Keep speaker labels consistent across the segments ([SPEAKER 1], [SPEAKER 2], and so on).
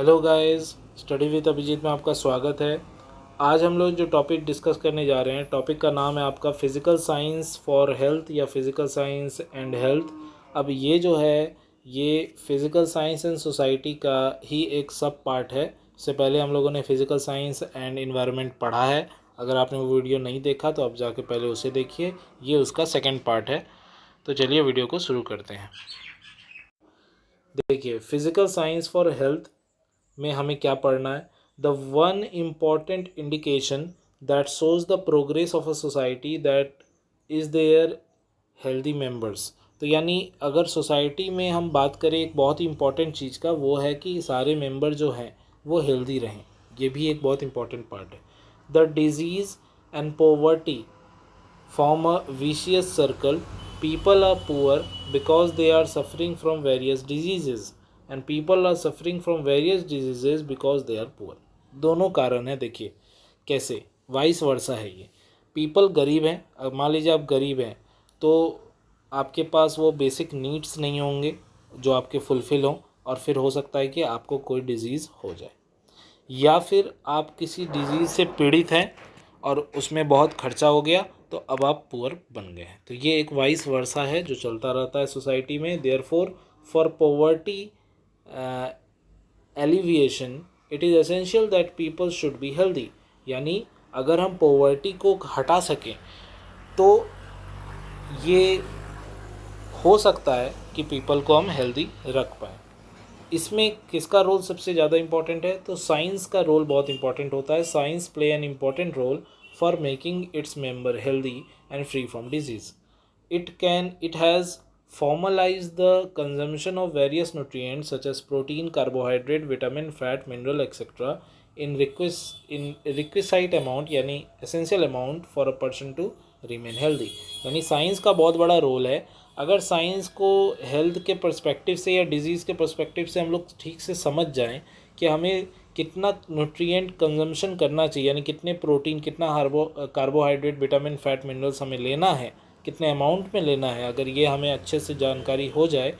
[SPEAKER 1] Hello guys, study with Abhijeet में आपका स्वागत है। आज हम लोग जो टॉपिक डिस्कस करने जा रहे हैं, टॉपिक का नाम है आपका फिज़िकल साइंस फॉर हेल्थ या फिज़िकल साइंस एंड हेल्थ। अब ये जो है ये फिज़िकल साइंस एंड सोसाइटी का ही एक सब पार्ट है। इससे पहले हम लोगों ने फिज़िकल साइंस एंड इन्वायरमेंट पढ़ा है। अगर आपने वो वीडियो नहीं देखा तो आप जाके पहले उसे देखिए, ये उसका सेकेंड पार्ट है। तो चलिए वीडियो को शुरू करते हैं। देखिए, फिज़िकल साइंस फॉर हेल्थ में हमें क्या पढ़ना है। The one important indication that shows the progress of a society that is there healthy members. तो यानी अगर सोसाइटी में हम बात करें एक बहुत ही इंपॉर्टेंट चीज़ का, वो है कि सारे मेंबर जो हैं वो हेल्दी रहें। ये भी एक बहुत इंपॉर्टेंट पार्ट है। The disease and poverty form a vicious circle. People are poor because they are suffering from various diseases, and people are suffering from various diseases because they are poor. दोनों कारण है। देखिए कैसे, vice versa है ये। People गरीब हैं, अब मान लीजिए आप गरीब हैं तो आपके पास वो बेसिक नीड्स नहीं होंगे जो आपके फुलफ़िल हों, और फिर हो सकता है कि आपको कोई डिज़ीज़ हो जाए, या फिर आप किसी डिजीज़ से पीड़ित हैं और उसमें बहुत खर्चा हो गया तो अब आप पुअर बन गए हैं। तो ये एक वाइस वर्सा है जो चलता रहता है सोसाइटी में। Therefore for poverty alleviation it is essential that people should be healthy. यानी अगर हम पॉवर्टी को हटा सकें तो ये हो सकता है कि पीपल को हम हेल्दी रख पाएँ। इसमें किसका रोल सबसे ज़्यादा इम्पॉर्टेंट है, तो साइंस का रोल बहुत इंपॉर्टेंट होता है। Science play an important role for making its member healthy and free from disease. It has formalize the consumption of various nutrients such as protein, carbohydrate, vitamin, fat, mineral, etc. in requisite amount, यानी essential amount for a person to remain healthy। यानी science का बहुत बड़ा role है। अगर science को health के perspective से या डिजीज़ के पर्सपेक्टिव से हम लोग ठीक से समझ जाएं कि हमें कितना न्यूट्रिएंट कंजम्पशन करना चाहिए, यानी कितने प्रोटीन, कितना कार्बोहाइड्रेट, विटामिन, फैट, मिनरल्स हमें लेना है, कितने अमाउंट में लेना है, अगर ये हमें अच्छे से जानकारी हो जाए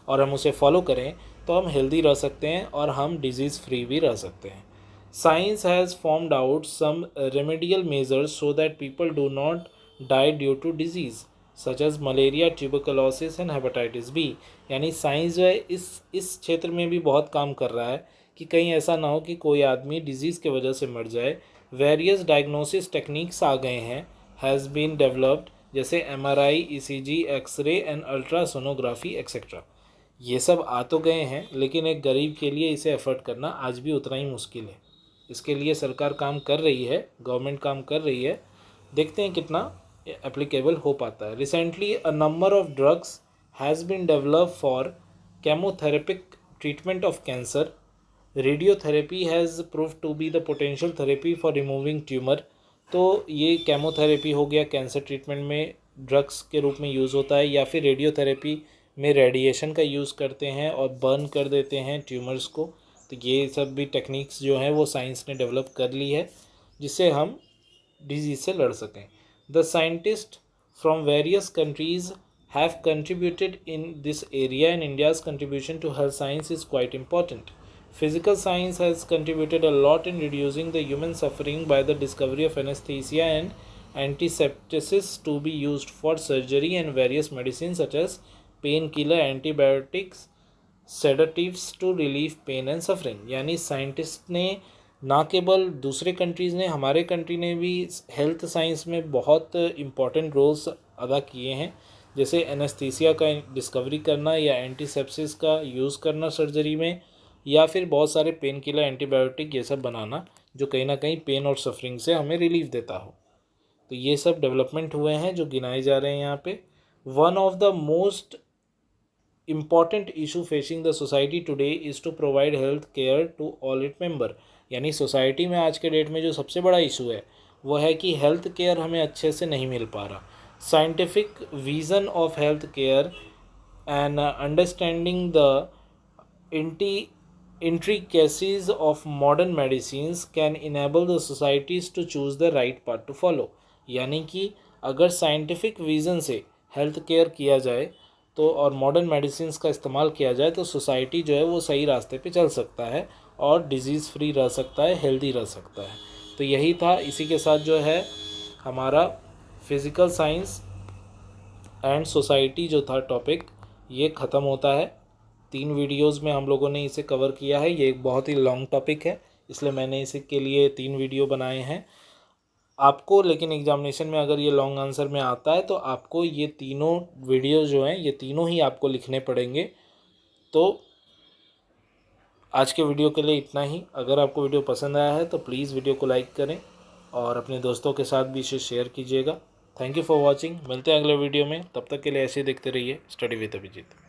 [SPEAKER 1] और हम उसे फॉलो करें तो हम हेल्दी रह सकते हैं और हम डिजीज़ फ्री भी रह सकते हैं। Science has formed out some remedial measures so that people do not die due to disease such as malaria, tuberculosis and hepatitis B. यानी साइंस जो है इस क्षेत्र में भी बहुत काम कर रहा है कि कहीं ऐसा ना हो कि कोई आदमी डिजीज़ की वजह से मर जाए। वेरियस डायग्नोसिस टेक्निक्स आ गए हैं, हैज़ बीन डेवलप्ड, जैसे MRI, ECG, x-ray and ultrasonography etcetera. ये सब आ तो गए हैं, लेकिन एक गरीब के लिए इसे एफर्ट करना आज भी उतना ही मुश्किल है। इसके लिए सरकार काम कर रही है, गवर्नमेंट काम कर रही है, देखते हैं कितना एप्लीकेबल हो पाता है। Recently a number of drugs has been develop for chemotherapic treatment of cancer. Radiotherapy has prove to be the potential therapy for removing tumour. तो ये केमोथेरेपी हो गया, कैंसर ट्रीटमेंट में ड्रग्स के रूप में यूज़ होता है, या फिर रेडियोथेरेपी में रेडिएशन का यूज़ करते हैं और बर्न कर देते हैं ट्यूमर्स को। तो ये सब भी टेक्निक्स जो हैं वो साइंस ने डेवलप कर ली है जिससे हम डिजीज़ से लड़ सकें। The scientist from various countries have contributed in this area, and India's contribution to health science is quite important. Physical science has contributed a lot in reducing the human suffering by the discovery of anesthesia and antisepsis to be used for surgery and various medicines such as painkiller, antibiotics, sedatives to relieve pain and suffering। यानी scientist ने ना केवल दूसरे countries ने, हमारे country ने भी health science में बहुत इम्पॉर्टेंट रोल्स अदा किए हैं, जैसे एनेस्थीसिया का डिस्कवरी करना या एंटीसेप्सिस का यूज़ करना सर्जरी में, या फिर बहुत सारे पेन किलर, एंटीबायोटिक ये सब बनाना जो कहीं ना कहीं पेन और सफरिंग से हमें रिलीफ देता हो। तो ये सब डेवलपमेंट हुए हैं जो गिनाए जा रहे हैं यहाँ पे। One of the most important issue facing the society today is to provide health care to all it member. यानी सोसाइटी में आज के डेट में जो सबसे बड़ा इशू है वो है कि हेल्थ केयर हमें अच्छे से नहीं मिल पा रहा। Scientific vision of health care and understanding the intricacies of modern medicines can enable the societies to choose the right path to follow। यानी कि अगर साइंटिफिक विज़न से हेल्थ केयर किया जाए तो और मॉडर्न मेडिसिन का इस्तेमाल किया जाए तो सोसाइटी जो है वो सही रास्ते पे चल सकता है और डिज़ीज़ फ्री रह सकता है, हेल्दी रह सकता है। तो यही था, इसी के साथ जो है हमारा फिज़िकल साइंस एंड सोसाइटी जो था टॉपिक, ये ख़त्म होता है। 3 वीडियोज़ में हम लोगों ने इसे कवर किया है। ये एक बहुत ही लॉन्ग टॉपिक है, इसलिए मैंने इसे के लिए 3 वीडियो बनाए हैं। आपको लेकिन एग्जामिनेशन में अगर ये लॉन्ग आंसर में आता है तो आपको ये तीनों वीडियो जो हैं, ये तीनों ही आपको लिखने पड़ेंगे। तो आज के वीडियो के लिए इतना ही। अगर आपको वीडियो पसंद आया है तो प्लीज़ वीडियो को लाइक करें और अपने दोस्तों के साथ भी इसे शेयर कीजिएगा। Thank you for watching. मिलते हैं अगले वीडियो में, तब तक के लिए ऐसे ही देखते रहिए स्टडी विद अभिजीत।